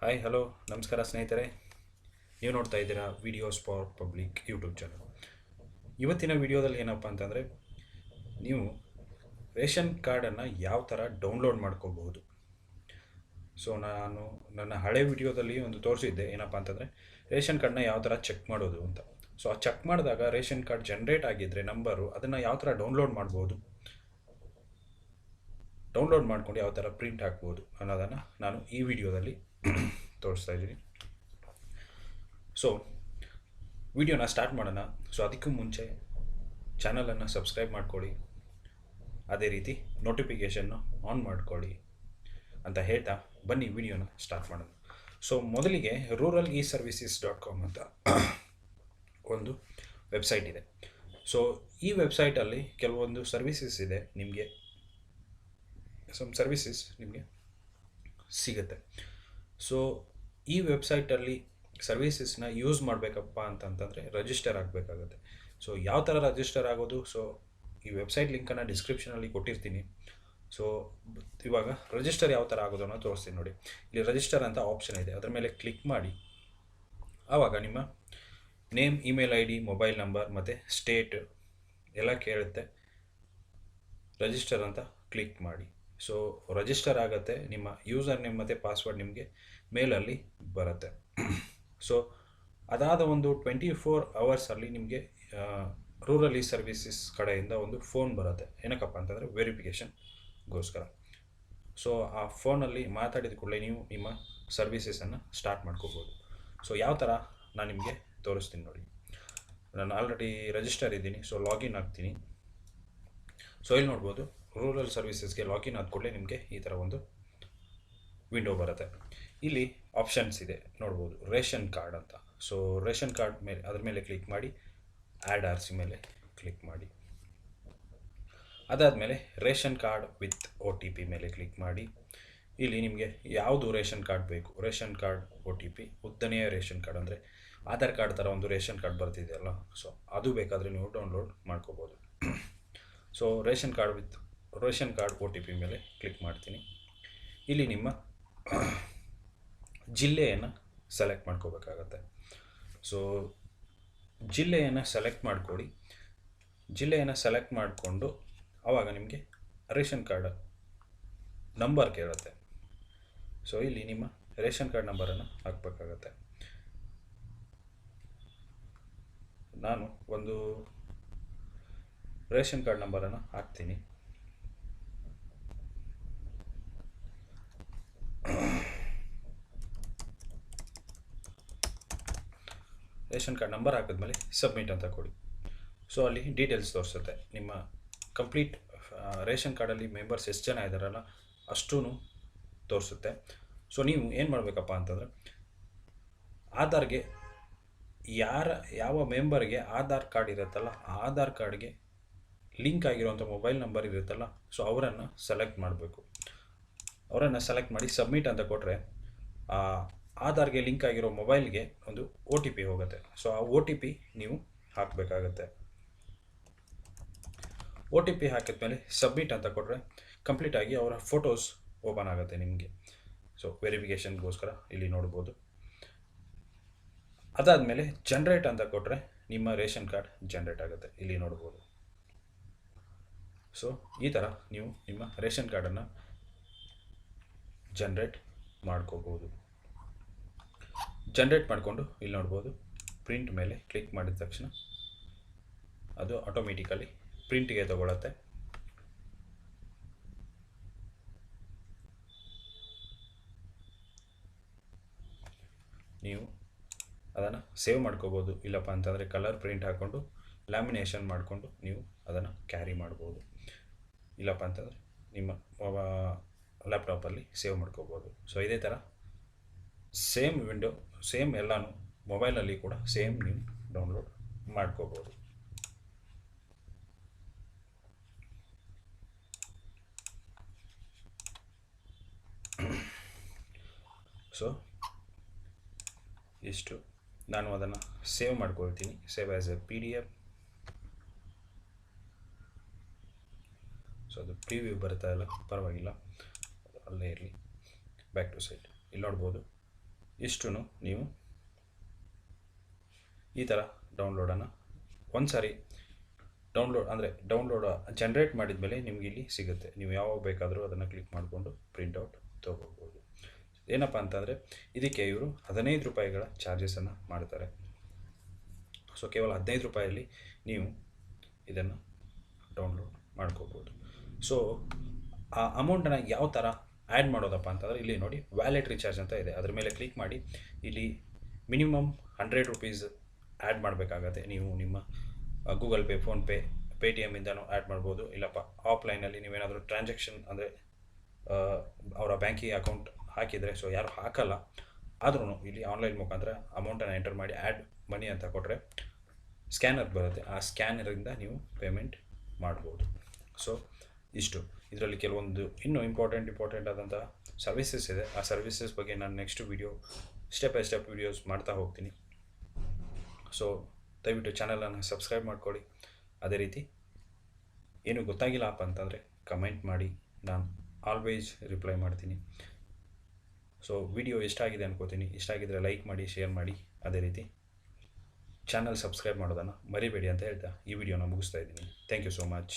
Hi hello ನಮಸ್ಕಾರ ಸ್ನೇಹಿತರೆ. ನೀವು ನೋಡ್ತಾ ಇದ್ದೀರಾ videos for public YouTube channel. ಇವತ್ತಿನ ವಿಡಿಯೋದಲ್ಲಿ ಏನಪ್ಪ ಅಂತಂದರೆ, ನೀವು ರೇಷನ್ ಕಾರ್ಡನ್ನು ಯಾವ ಥರ ಡೌನ್ಲೋಡ್ ಮಾಡ್ಕೋಬಹುದು. ಸೊ ನಾನು ನನ್ನ ಹಳೆ ವಿಡಿಯೋದಲ್ಲಿ ಒಂದು ತೋರಿಸಿದ್ದೆ, ಏನಪ್ಪ ಅಂತಂದರೆ ರೇಷನ್ ಕಾರ್ಡನ್ನ ಯಾವ ಥರ ಚೆಕ್ ಮಾಡೋದು ಅಂತ. ಸೊ ಆ ಚೆಕ್ ಮಾಡಿದಾಗ ರೇಷನ್ ಕಾರ್ಡ್ ಜನ್ರೇಟ್ ಆಗಿದ್ದರೆ ನಂಬರು, ಅದನ್ನು ಯಾವ ಥರ ಡೌನ್ಲೋಡ್ ಮಾಡ್ಬೋದು, ಡೌನ್ಲೋಡ್ ಮಾಡ್ಕೊಂಡು ಯಾವ ಥರ ಪ್ರಿಂಟ್ ಹಾಕ್ಬೋದು ಅನ್ನೋದನ್ನು ನಾನು ಈ ವಿಡಿಯೋದಲ್ಲಿ ತೋರಿಸ್ತಾ ಇದ್ದೀನಿ. ಸೊ ವಿಡಿಯೋನ ಸ್ಟಾರ್ಟ್ ಮಾಡೋಣ. ಸೊ ಅದಕ್ಕೂ ಮುಂಚೆ ಚಾನಲನ್ನು ಸಬ್ಸ್ಕ್ರೈಬ್ ಮಾಡ್ಕೊಳ್ಳಿ, ಅದೇ ರೀತಿ ನೋಟಿಫಿಕೇಷನ್ನು ಆನ್ ಮಾಡ್ಕೊಳ್ಳಿ ಅಂತ ಹೇಳ್ತಾ ಬನ್ನಿ ವಿಡಿಯೋನ ಸ್ಟಾರ್ಟ್ ಮಾಡೋಣ. ಸೊ ಮೊದಲಿಗೆ ರೂರಲ್ ಇ ಸರ್ವಿಸಸ್ .com ಅಂತ ಒಂದು ವೆಬ್ಸೈಟ್ ಇದೆ. ಸೊ ಈ ವೆಬ್ಸೈಟಲ್ಲಿ ಕೆಲವೊಂದು ಸರ್ವಿಸಸ್ ಇದೆ, ನಿಮಗೆ ಸರ್ವಿಸಸ್ ನಿಮಗೆ ಸಿಗುತ್ತೆ. ಸೊ ಈ ವೆಬ್ಸೈಟಲ್ಲಿ ಸರ್ವಿಸಸ್ನ ಯೂಸ್ ಮಾಡಬೇಕಪ್ಪ ಅಂತಂತಂದರೆ ರಿಜಿಸ್ಟರ್ ಆಗಬೇಕಾಗತ್ತೆ. ಸೊ ಯಾವ ಥರ ರಿಜಿಸ್ಟರ್ ಆಗೋದು, ಸೊ ಈ ವೆಬ್ಸೈಟ್ ಲಿಂಕನ್ನು ಡಿಸ್ಕ್ರಿಪ್ಷನಲ್ಲಿ ಕೊಟ್ಟಿರ್ತೀನಿ. ಸೊ ಇವಾಗ ರಿಜಿಸ್ಟರ್ ಯಾವ ಥರ ಆಗೋದು ಅನ್ನೋ ತೋರಿಸ್ತೀನಿ ನೋಡಿ. ಇಲ್ಲಿ ರಿಜಿಸ್ಟರ್ ಅಂತ ಆಪ್ಷನ್ ಇದೆ, ಅದರ ಮೇಲೆ ಕ್ಲಿಕ್ ಮಾಡಿ. ಆವಾಗ ನಿಮ್ಮ name, email I D, mobile number ಮತ್ತು ಸ್ಟೇಟ್ ಎಲ್ಲ ಕೇಳುತ್ತೆ. ರಿಜಿಸ್ಟರ್ ಅಂತ ಕ್ಲಿಕ್ ಮಾಡಿ. ಸೊ ರಿಜಿಸ್ಟರ್ ಆಗುತ್ತೆ. ನಿಮ್ಮ ಯೂಸರ್ ನೇಮ್ ಮತ್ತು ಪಾಸ್ವರ್ಡ್ ನಿಮಗೆ ಮೇಲಲ್ಲಿ ಬರುತ್ತೆ. ಸೊ ಅದಾದ ಒಂದು 24 ಅವರ್ಸಲ್ಲಿ ನಿಮಗೆ ರೂರಲ್ ಇ ಸರ್ವಿಸಸ್ ಕಡೆಯಿಂದ ಒಂದು ಫೋನ್ ಬರುತ್ತೆ. ಏನಕ್ಕಪ್ಪ ಅಂತಂದರೆ ವೆರಿಫಿಕೇಷನ್ಗೋಸ್ಕರ. ಸೊ ಆ ಫೋನಲ್ಲಿ ಮಾತಾಡಿದ ಕೂಡಲೇ ನೀವು ನಿಮ್ಮ ಸರ್ವಿಸಸನ್ನು ಸ್ಟಾರ್ಟ್ ಮಾಡ್ಕೋಬೋದು. ಸೊ ಯಾವ ಥರ ನಾನು ನಿಮಗೆ ತೋರಿಸ್ತೀನಿ ನೋಡಿ. ನಾನು ಆಲ್ರೆಡಿ ರಿಜಿಸ್ಟರ್ ಇದ್ದೀನಿ. ಸೊ ಲಾಗಿನ್ ಆಗ್ತೀನಿ. ಸೊ ಇಲ್ಲಿ ನೋಡ್ಬೋದು, ರೂರಲ್ ಸರ್ವಿಸಸ್ಗೆ ಲಾಗಿನ್ ಆದ ಕೂಡಲೇ ನಿಮಗೆ ಈ ಥರ ಒಂದು ವಿಂಡೋ ಬರುತ್ತೆ. ಇಲ್ಲಿ ಆಪ್ಷನ್ಸ್ ಇದೆ ನೋಡ್ಬೋದು, ರೇಷನ್ ಕಾರ್ಡ್ ಅಂತ. ಸೊ ರೇಷನ್ ಕಾರ್ಡ್ ಮೇಲೆ, ಅದ್ರ ಮೇಲೆ ಕ್ಲಿಕ್ ಮಾಡಿ, ಆ್ಯಡ್ ಆರ್ಸಿ ಮೇಲೆ ಕ್ಲಿಕ್ ಮಾಡಿ. ಅದಾದಮೇಲೆ ರೇಷನ್ ಕಾರ್ಡ್ ವಿತ್ OTP ಮೇಲೆ ಕ್ಲಿಕ್ ಮಾಡಿ. ಇಲ್ಲಿ ನಿಮಗೆ ಯಾವುದು ರೇಷನ್ ಕಾರ್ಡ್ ಬೇಕು, ರೇಷನ್ ಕಾರ್ಡ್ OTP, ಉದ್ದನೆಯ ರೇಷನ್ ಕಾರ್ಡ್ ಅಂದರೆ ಆಧಾರ್ ಕಾರ್ಡ್ ಥರ ಒಂದು ರೇಷನ್ ಕಾರ್ಡ್ ಬರ್ತಿದೆಯಲ್ಲ, ಸೊ ಅದು ಬೇಕಾದರೆ ನೀವು ಡೌನ್ಲೋಡ್ ಮಾಡ್ಕೋಬೋದು. ಸೊ ರೇಷನ್ ಕಾರ್ಡ್ OTP ಮೇಲೆ ಕ್ಲಿಕ್ ಮಾಡ್ತೀನಿ. ಇಲ್ಲಿ ನಿಮ್ಮ ಜಿಲ್ಲೆಯನ್ನು ಸೆಲೆಕ್ಟ್ ಮಾಡ್ಕೋಬೇಕಾಗತ್ತೆ. ಸೊ ಜಿಲ್ಲೆಯನ್ನು ಸೆಲೆಕ್ಟ್ ಮಾಡ್ಕೊಳ್ಳಿ. ಜಿಲ್ಲೆಯನ್ನು ಸೆಲೆಕ್ಟ್ ಮಾಡಿಕೊಂಡು ಆವಾಗ ನಿಮಗೆ ರೇಷನ್ ಕಾರ್ಡ್ ನಂಬರ್ ಕೇಳುತ್ತೆ. ಸೊ ಇಲ್ಲಿ ನಿಮ್ಮ ರೇಷನ್ ಕಾರ್ಡ್ ನಂಬರನ್ನು ಹಾಕಬೇಕಾಗತ್ತೆ. ನಾನು ಒಂದು ರೇಷನ್ ಕಾರ್ಡ್ ನಂಬರನ್ನು ಹಾಕ್ತೀನಿ. ರೇಷನ್ ಕಾರ್ಡ್ ನಂಬರ್ ಹಾಕಿದ್ಮೇಲೆ ಸಬ್ಮಿಟ್ ಅಂತ ಕೊಡಿ. ಸೊ ಅಲ್ಲಿ ಡೀಟೇಲ್ಸ್ ತೋರಿಸುತ್ತೆ. ನಿಮ್ಮ ಕಂಪ್ಲೀಟ್ ರೇಷನ್ ಕಾರ್ಡಲ್ಲಿ ಮೆಂಬರ್ಸ್ ಎಷ್ಟು ಜನ ಇದ್ದಾರಲ್ಲ ಅಷ್ಟೂ ತೋರಿಸುತ್ತೆ. ಸೊ ನೀವು ಏನು ಮಾಡಬೇಕಪ್ಪ ಅಂತಂದರೆ, ಆಧಾರ್ಗೆ ಯಾವ ಮೆಂಬರ್ಗೆ ಆಧಾರ್ ಕಾರ್ಡ್ ಇರುತ್ತಲ್ಲ, ಆ ಆಧಾರ್ ಕಾರ್ಡ್ಗೆ ಲಿಂಕ್ ಆಗಿರುವಂಥ ಮೊಬೈಲ್ ನಂಬರ್ ಇರುತ್ತಲ್ಲ, ಸೊ ಅವರನ್ನು ಸೆಲೆಕ್ಟ್ ಮಾಡಬೇಕು. ಅವರನ್ನು ಸೆಲೆಕ್ಟ್ ಮಾಡಿ ಸಬ್ಮಿಟ್ ಅಂತ ಕೊಟ್ಟರೆ ಆಧಾರ್ಗೆ ಲಿಂಕ್ ಆಗಿರೋ ಮೊಬೈಲ್ಗೆ ಒಂದು OTP ಹೋಗುತ್ತೆ. ಸೊ ಆ OTP ನೀವು ಹಾಕಬೇಕಾಗತ್ತೆ. OTP ಹಾಕಿದ್ಮೇಲೆ ಸಬ್ಮಿಟ್ ಅಂತ ಕೊಟ್ಟರೆ ಕಂಪ್ಲೀಟಾಗಿ ಅವರ ಫೋಟೋಸ್ ಓಪನ್ ಆಗುತ್ತೆ ನಿಮಗೆ. ಸೊ ವೆರಿಫಿಕೇಷನ್ಗೋಸ್ಕರ ಇಲ್ಲಿ ನೋಡ್ಬೋದು. ಅದಾದಮೇಲೆ ಜನ್ರೇಟ್ ಅಂತ ಕೊಟ್ಟರೆ ನಿಮ್ಮ ರೇಷನ್ ಕಾರ್ಡ್ ಜನ್ರೇಟ್ ಆಗುತ್ತೆ, ಇಲ್ಲಿ ನೋಡ್ಬೋದು. ಸೊ ಈ ಥರ ನೀವು ನಿಮ್ಮ ರೇಷನ್ ಕಾರ್ಡನ್ನು ಜನ್ರೇಟ್ ಮಾಡ್ಕೋಬೋದು. ಜನ್ರೇಟ್ ಮಾಡಿಕೊಂಡು ಇಲ್ಲಿ ನೋಡ್ಬೋದು, ಪ್ರಿಂಟ್ ಮೇಲೆ ಕ್ಲಿಕ್ ಮಾಡಿದ ತಕ್ಷಣ ಅದು ಆಟೋಮೆಟಿಕಲಿ ಪ್ರಿಂಟಿಗೆ ತಗೊಳುತ್ತೆ. ನೀವು ಅದನ್ನು ಸೇವ್ ಮಾಡ್ಕೋಬೋದು. ಇಲ್ಲಪ್ಪ ಅಂತಂದರೆ ಕಲರ್ ಪ್ರಿಂಟ್ ಹಾಕ್ಕೊಂಡು ಲ್ಯಾಮಿನೇಷನ್ ಮಾಡಿಕೊಂಡು ನೀವು ಅದನ್ನು ಕ್ಯಾರಿ ಮಾಡ್ಬೋದು. ಇಲ್ಲಪ್ಪ ಅಂತಂದರೆ ನಿಮ್ಮ ಲ್ಯಾಪ್ಟಾಪಲ್ಲಿ ಸೇವ್ ಮಾಡ್ಕೋಬೋದು. ಸೊ ಇದೇ ಥರ ಸೇಮ್ ವಿಂಡೋ, ಸೇಮ್ ಎಲ್ಲನೂ ಮೊಬೈಲಲ್ಲಿ ಕೂಡ ಸೇಮ್ ನೀವು ಡೌನ್ಲೋಡ್ ಮಾಡ್ಕೋಬೋದು. ಸೊ ಇಷ್ಟು ನಾನು ಅದನ್ನು ಸೇವ್ ಮಾಡ್ಕೊಳ್ತೀನಿ. Save as A PDF. So ಅದು ಪ್ರಿವ್ಯೂ ಬರ್ತಾ ಇಲ್ಲ, ಪರವಾಗಿಲ್ಲ, ಅಲ್ಲೇ ಇರಲಿ. ಬ್ಯಾಕ್ ಟು ಸೈಟ್ ಇಲ್ಲಿ ನೋಡ್ಬೋದು, ಇಷ್ಟು ನೀವು ಈ ಥರ ಡೌನ್ಲೋಡನ್ನು ಒಂದು ಸಾರಿ ಡೌನ್ಲೋಡ್ ಜನ್ರೇಟ್ ಮಾಡಿದ ಮೇಲೆ ನಿಮ್ಗೆ ಇಲ್ಲಿ ಸಿಗುತ್ತೆ. ನೀವು ಯಾವಾಗ ಬೇಕಾದರೂ ಅದನ್ನು ಕ್ಲಿಕ್ ಮಾಡಿಕೊಂಡು ಪ್ರಿಂಟೌಟ್ ತೊಗೋಬೋದು. ಏನಪ್ಪ ಅಂತಂದರೆ ಇದಕ್ಕೆ ಇವರು 15 ರೂಪಾಯಿಗಳ ಚಾರ್ಜಸನ್ನು ಮಾಡ್ತಾರೆ. ಸೊ ಕೇವಲ 15 ರೂಪಾಯಲ್ಲಿ ನೀವು ಇದನ್ನು ಡೌನ್ಲೋಡ್ ಮಾಡ್ಕೋಬೋದು. ಸೊ ಆ ಅಮೌಂಟನ್ನು ಯಾವ ಥರ ಆ್ಯಡ್ ಮಾಡೋದಪ್ಪ ಅಂತಂದರೆ ಇಲ್ಲಿ ನೋಡಿ ವ್ಯಾಲೆಟ್ ರೀಚಾರ್ಜ್ ಅಂತ ಇದೆ. ಅದ್ರ ಮೇಲೆ ಕ್ಲಿಕ್ ಮಾಡಿ ಇಲ್ಲಿ ಮಿನಿಮಮ್ 100 ರೂಪೀಸ್ ಆ್ಯಡ್ ಮಾಡಬೇಕಾಗತ್ತೆ. ನೀವು ನಿಮ್ಮ ಗೂಗಲ್ ಪೇ, ಫೋನ್ಪೇ, ಪೇಟಿಎಮ್ಮಿಂದನೂ ಆ್ಯಡ್ ಮಾಡ್ಬೋದು. ಇಲ್ಲಪ್ಪ ಆಫ್ಲೈನಲ್ಲಿ ನೀವೇನಾದರೂ ಟ್ರಾನ್ಸಾಕ್ಷನ್ ಅಂದರೆ ಅವರ ಬ್ಯಾಂಕಿಂಗ್ ಅಕೌಂಟ್ ಹಾಕಿದರೆ, ಸೊ ಯಾರು ಹಾಕಲ್ಲ ಆದ್ರೂ ಇಲ್ಲಿ ಆನ್ಲೈನ್ ಮುಖಾಂತರ ಅಮೌಂಟನ್ನು ಎಂಟರ್ ಮಾಡಿ ಆ್ಯಡ್ ಮನಿ ಅಂತ ಕೊಟ್ಟರೆ ಸ್ಕ್ಯಾನರ್ ಬರುತ್ತೆ. ಆ ಸ್ಕ್ಯಾನರಿಂದ ನೀವು ಪೇಮೆಂಟ್ ಮಾಡ್ಬೋದು. ಸೊ ಇಷ್ಟು ಇದರಲ್ಲಿ ಕೆಲವೊಂದು ಇನ್ನೂ ಇಂಪಾರ್ಟೆಂಟ್ ಆದಂಥ ಸರ್ವಿಸಸ್ ಇದೆ. ಆ ಸರ್ವಿಸಸ್ ಬಗ್ಗೆ ನಾನು next video step by step videos ಮಾಡ್ತಾ ಹೋಗ್ತೀನಿ. ಸೊ ದಯವಿಟ್ಟು ಚಾನಲನ್ನು ಸಬ್ಸ್ಕ್ರೈಬ್ ಮಾಡ್ಕೊಳ್ಳಿ. ಅದೇ ರೀತಿ ಏನು ಗೊತ್ತಾಗಿಲ್ಲಪ್ಪ ಅಂತಂದರೆ ಕಮೆಂಟ್ ಮಾಡಿ, ನಾನು ಆಲ್ವೇಸ್ ರಿಪ್ಲೈ ಮಾಡ್ತೀನಿ. ಸೊ ವಿಡಿಯೋ ಇಷ್ಟ ಆಗಿದೆ ಅನ್ಕೋತೀನಿ. ಇಷ್ಟ ಆಗಿದ್ದರೆ ಲೈಕ್ ಮಾಡಿ, ಶೇರ್ ಮಾಡಿ. ಅದೇ ರೀತಿ ಚಾನಲ್ ಸಬ್ಸ್ಕ್ರೈಬ್ ಮಾಡೋದನ್ನು ಮರಿಬೇಡಿ ಅಂತ ಹೇಳ್ತಾ ಈ ವಿಡಿಯೋನ ಮುಗಿಸ್ತಾ ಇದ್ದೀನಿ. Thank you so much.